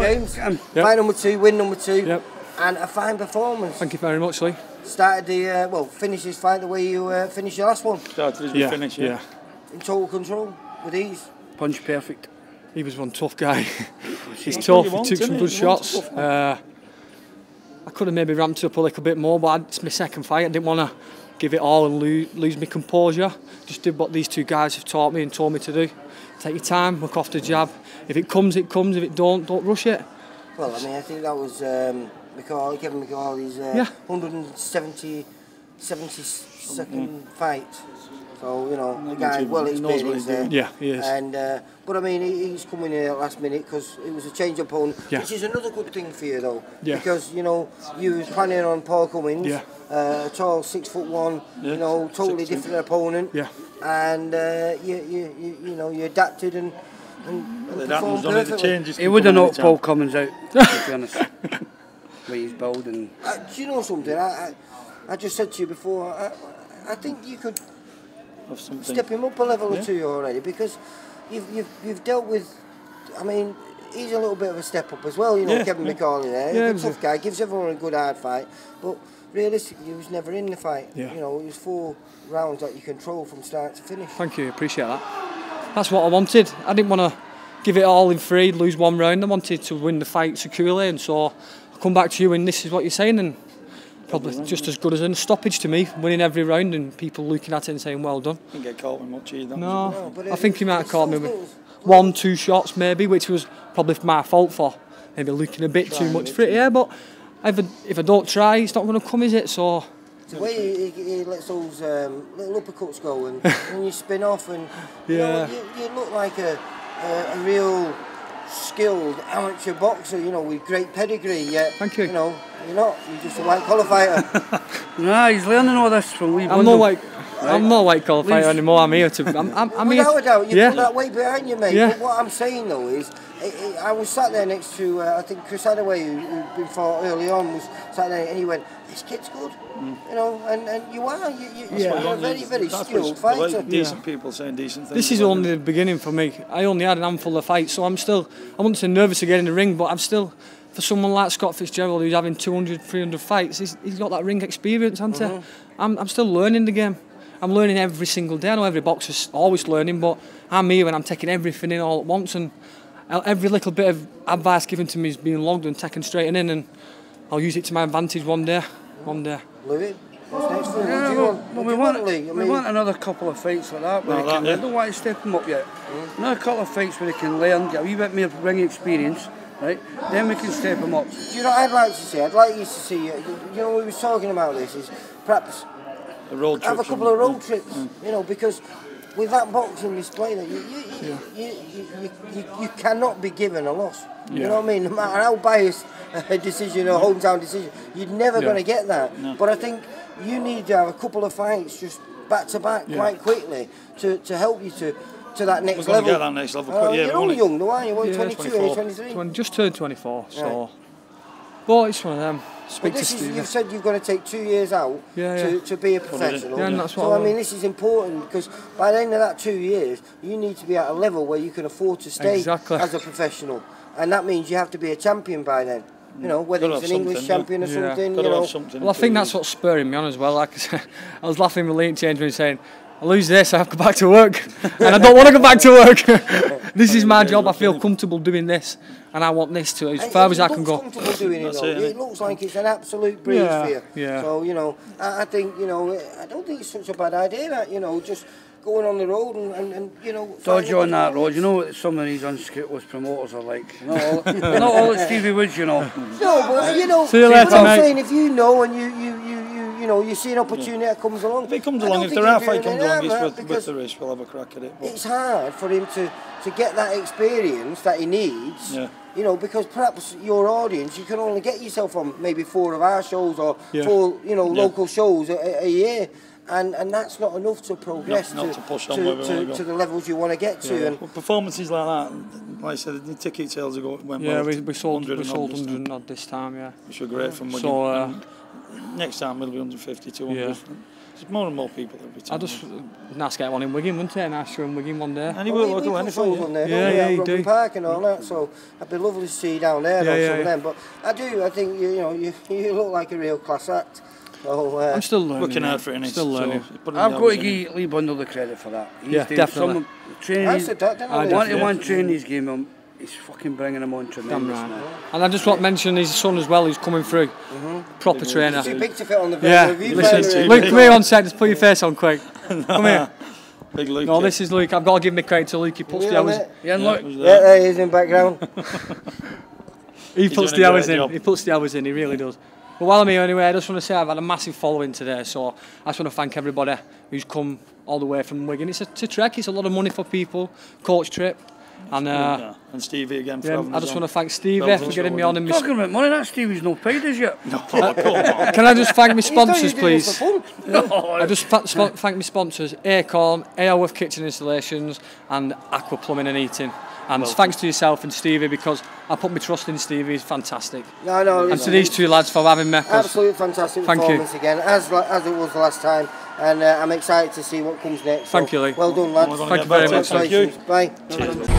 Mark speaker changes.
Speaker 1: James. Fight number 2, win number 2, and a fine performance.
Speaker 2: Thank you very much, Lee.
Speaker 1: Started the finished this fight the way you finished your last one.
Speaker 3: Started as we finished. Yeah.
Speaker 1: In total control with ease.
Speaker 4: Punch perfect.
Speaker 2: He was one tough guy. He's tough. He took some good shots. I could have maybe ramped up a little bit more, but it's my second fight. I didn't want to give it all and lose my composure. Just did what these two guys have taught me and told me to do. Take your time, look off the jab. If it comes, it comes. If it don't rush it.
Speaker 1: Well, I mean, I think that was Kevin McCauley's 172nd fight. So, you know, the guy well experienced there.
Speaker 2: Yeah, he is.
Speaker 1: And, but I mean, he's coming in at last minute because it was a change of opponent, which is another good thing for you, though. Because, you know, you was planning on Paul Cummins, a tall 6'1", you know, totally different opponent. And, you know, you adapted and performed perfectly.
Speaker 4: He would have knocked Paul Cummins out, to be honest. With his build and...
Speaker 1: do you know something? I just said to you before, I think you could step him up a level or two already, because you've dealt with, I mean, he's a little bit of a step up as well, you know, Kevin McCauley there. He's a tough guy, gives everyone a good hard fight, but realistically he was never in the fight. You know, it was 4 rounds that you control from start to finish.
Speaker 2: Thank you, appreciate that. That's what I wanted. I didn't want to give it all in free, lose one round. I wanted to win the fight securely, and so I come back to you and this is what you're saying, and probably just as good as a stoppage to me, winning every round and people looking at it and saying well done.
Speaker 3: Didn't get caught with much either.
Speaker 2: No, I think he might have caught me with 1-2 shots maybe, which was probably my fault for maybe looking a bit too much for it. But if I don't try, it's not going to come, is it? So
Speaker 1: the way he lets those little uppercuts go and you spin off, and you know, you look like a real skilled amateur boxer, you know, with great pedigree. Yet,
Speaker 2: thank you.
Speaker 1: You know, you're not. You're just a white collar fighter.
Speaker 4: Nah, he's learning all this from Lee.
Speaker 2: I'm not white collar fighter anymore. I'm here to. I'm here.
Speaker 1: Without a doubt, you put that weight behind you, mate.
Speaker 2: Yeah.
Speaker 1: But what I'm saying though is, I was sat there next to I think Chris Hadaway, who'd been fought early on, was sat there and he went, "This kid's good," you know, and you are. You're a very, very skilled fighter.
Speaker 3: Decent people saying decent things.
Speaker 2: This is only the beginning for me. I only had an handful of fights, so I wouldn't say nervous to get in the ring, but I'm still, for someone like Scott Fitzgerald who's having 200, 300 fights, he's got that ring experience, hasn't he? I'm still learning the game. I'm learning every single day. I know every boxer's always learning, but I'm here and I'm taking everything in all at once, and every little bit of advice given to me is being logged and taken straight in, and I'll use it to my advantage one day.
Speaker 1: Louis, what's next for you?
Speaker 4: We want another couple of fights like that. I don't want to step him up yet. Another couple of fights where he can learn, get a wee bit more ring experience, right? Then we can step him up.
Speaker 1: Do you know what I'd like to see? I'd like you to see, you know, we were talking about this, is perhaps have a couple of road trips, you know, because with that boxing display, that you cannot be given a loss. You know what I mean? No matter how biased a decision or hometown decision, you're never going to get that. No. But I think you need to have a couple of fights just back to back quite quickly to help you to that next level.
Speaker 3: Get that next level.
Speaker 1: You're only young, though, aren't you? What, 22, 23?
Speaker 2: Just turned 24, so. But it's one of them.
Speaker 1: You've said you're going to take 2 years out to be a professional.
Speaker 2: Yeah, and that's what
Speaker 1: so I mean, this is important, because by the end of that 2 years, you need to be at a level where you can afford to stay as a professional, and that means you have to be a champion by then. You know, whether it's an English champion or something. You know.
Speaker 2: Well, I think that's what's spurring me on as well. Like I said, I was laughing with Lee Changeman saying, I lose this, I have to go back to work, and I don't want to go back to work. This is my job. I feel comfortable doing this, and I want this to as far as I can go.
Speaker 1: Comfortable doing it, though. It looks like it's an absolute breeze for you. So you know, I think, you know, I don't think it's such a bad idea that, you know, just going on the road and you know.
Speaker 4: Dodge on that road. You know what some of these unscrupulous promoters are like. Not all at Stevie Woods, you know.
Speaker 1: No, but you know,
Speaker 2: see you later,
Speaker 1: I'm saying, if you know and you know, you see an opportunity that comes along.
Speaker 3: If it comes along, if the right fight comes along, it's with the race, we'll have a crack at it.
Speaker 1: It's hard for him to get that experience that he needs. You know, because perhaps your audience, you can only get yourself on maybe 4 of our shows or 4, you know, local shows a year. And that's not enough to progress
Speaker 3: to push on
Speaker 1: to the levels you want to get to. And
Speaker 3: well, performances like that, like I said, the ticket sales went well.
Speaker 2: We sold 100 odd this time,
Speaker 3: which were great from winning.
Speaker 2: So
Speaker 3: next time it'll be 150, 200. There's more and more people every time.
Speaker 2: I just nice to get one in Wigan, wouldn't it? Nice show in Wigan one day.
Speaker 3: And he will go anything.
Speaker 2: Yeah, you do.
Speaker 1: Park and all that, so it'd be lovely to see you down there on some of them. But I think you look like a real class act. So,
Speaker 2: I'm still learning.
Speaker 3: Working hard for it,
Speaker 2: still learning.
Speaker 4: So I've got to give Lee Bundle the credit for that.
Speaker 2: Yeah, definitely.
Speaker 4: One training he's giving him. He's fucking bringing him on tremendous.
Speaker 2: Right. And I just want to mention his son as well, who's coming through. Proper trainer.
Speaker 1: Too big to fit on the
Speaker 2: listen, Luke, come here on set, just put your face on quick. Come here.
Speaker 3: Big Luke.
Speaker 2: No, this is Luke. I've got to give me credit to Luke. He puts the hours.
Speaker 1: Yeah, there he is in the background.
Speaker 2: He puts the hours in. He puts the hours in. He really does. But while I'm here anyway, I just want to say I've had a massive following today, so I just want to thank everybody who's come all the way from Wigan. It's a trek. It's a lot of money for people. Coach trip. And
Speaker 3: Stevie again for
Speaker 2: I just want to thank Stevie for getting me on in my...
Speaker 4: Talking about money, that Stevie's no paid us yet.
Speaker 3: No, come on.
Speaker 2: Can I just thank my sponsors, please? I just thank my sponsors, Acorn, Airworth Kitchen Installations and Aqua Plumbing and Heating. And thanks to yourself and Stevie, because I put my trust in Stevie. He's fantastic. And to these two lads for having me.
Speaker 1: Absolutely fantastic performance again, as it was the last time. And I'm excited to see what comes next.
Speaker 2: Thank you, Lee.
Speaker 1: Well done, lads.
Speaker 2: Thank you very much.
Speaker 1: Bye.
Speaker 3: Cheers.